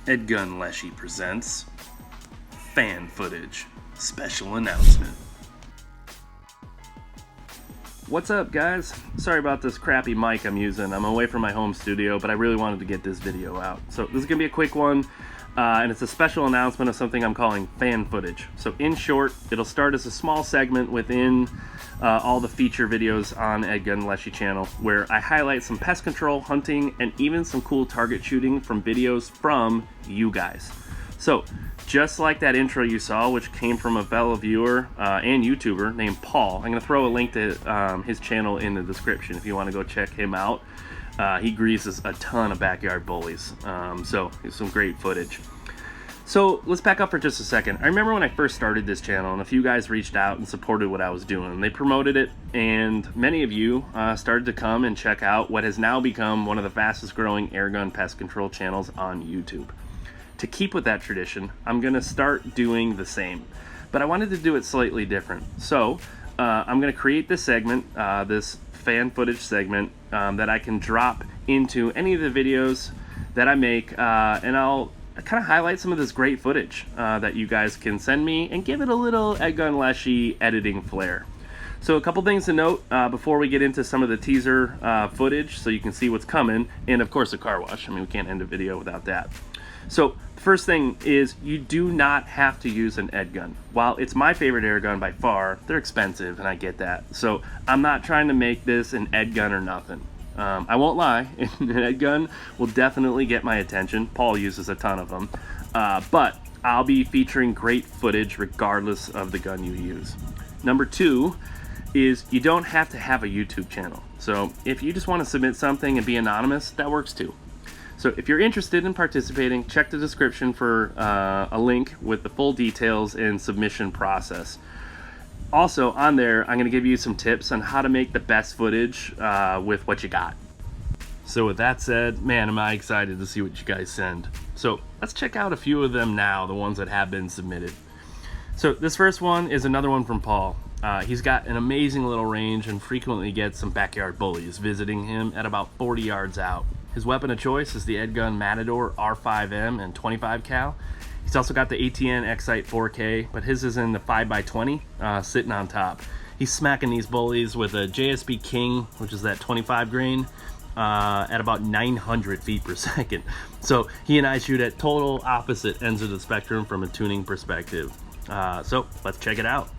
EDgun Leshiy presents fan footage special announcement. What's up, guys? Sorry about this crappy mic I'm using. I'm away from my home studio, but I really wanted to get this video out. So this is gonna be a quick one, and it's a special announcement of something I'm calling fan footage. So in short, it'll start as a small segment within all the feature videos on EDgun Leshiy channel, where I highlight some pest control, hunting, and even some cool target shooting from videos from you guys. So just like that intro you saw, which came from a fellow viewer and YouTuber named Paul, I'm going to throw a link to his channel in the description if you want to go check him out. He greases a ton of backyard bullies, so it's some great footage. So let's back up for just a second. I remember when I first started this channel and a few guys reached out and supported what I was doing. They promoted it, and many of you started to come and check out what has now become one of the fastest growing airgun pest control channels on YouTube. To keep with that tradition, I'm gonna start doing the same, but I wanted to do it slightly different. So I'm gonna create this segment, this fan footage segment that I can drop into any of the videos that I make, and I'll kind of highlight some of this great footage that you guys can send me and give it a little EDgun Leshiy editing flair. So a couple things to note before we get into some of the teaser footage so you can see what's coming, and of course a car wash. I mean, we can't end a video without that. So the first thing is you do not have to use an EDgun. While it's my favorite air gun by far, they're expensive and I get that. So I'm not trying to make this an EDgun or nothing. I won't lie, an EDgun will definitely get my attention. Paul uses a ton of them, but I'll be featuring great footage regardless of the gun you use. Number two is you don't have to have a YouTube channel. So if you just want to submit something and be anonymous, that works too. So if you're interested in participating, check the description for a link with the full details and submission process. Also on there, I'm going to give you some tips on how to make the best footage with what you got. So with that said, man, am I excited to see what you guys send. So let's check out a few of them now, the ones that have been submitted. So this first one is another one from Paul. He's got an amazing little range and frequently gets some backyard bullies visiting him at about 40 yards out. His weapon of choice is the EDgun Matador R5M and 25 cal. He's also got the ATN X-Sight 4K, but his is in the 5x20, sitting on top. He's smacking these bullies with a JSB King, which is that 25 grain, at about 900 feet per second. So he and I shoot at total opposite ends of the spectrum from a tuning perspective. So let's check it out.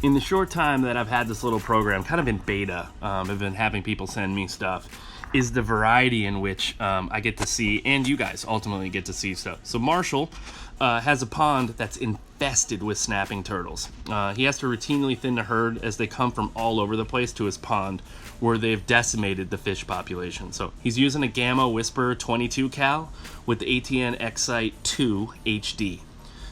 In the short time that I've had this little program, kind of in beta, I've been having people send me stuff, is the variety in which I get to see, and you guys ultimately get to see stuff. So Marshall has a pond that's infested with snapping turtles. He has to routinely thin the herd as they come from all over the place to his pond, where they've decimated the fish population. So he's using a Gamma Whisper 22 cal with the ATN X-Sight 2 HD.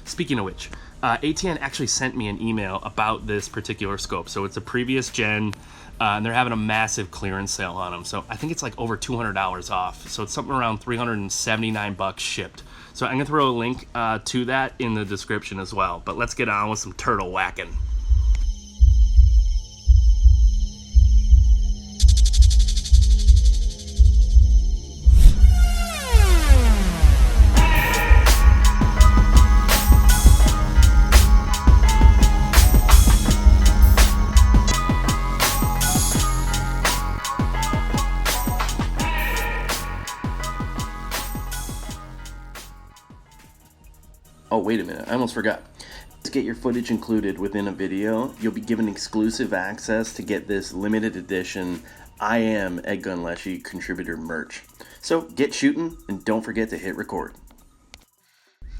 Speaking of which, ATN actually sent me an email about this particular scope. So it's a previous gen, and they're having a massive clearance sale on them. So I think it's like over $200 off. So it's something around 379 bucks shipped. So I'm gonna throw a link to that in the description as well. But let's get on with some turtle whacking. Oh, wait a minute, I almost forgot. To get your footage included within a video, you'll be given exclusive access to get this limited edition I Am EDgun Leshiy contributor merch. So get shooting and don't forget to hit record.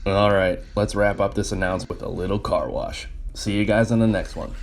All right, let's wrap up this announcement with a little car wash. See you guys on the next one.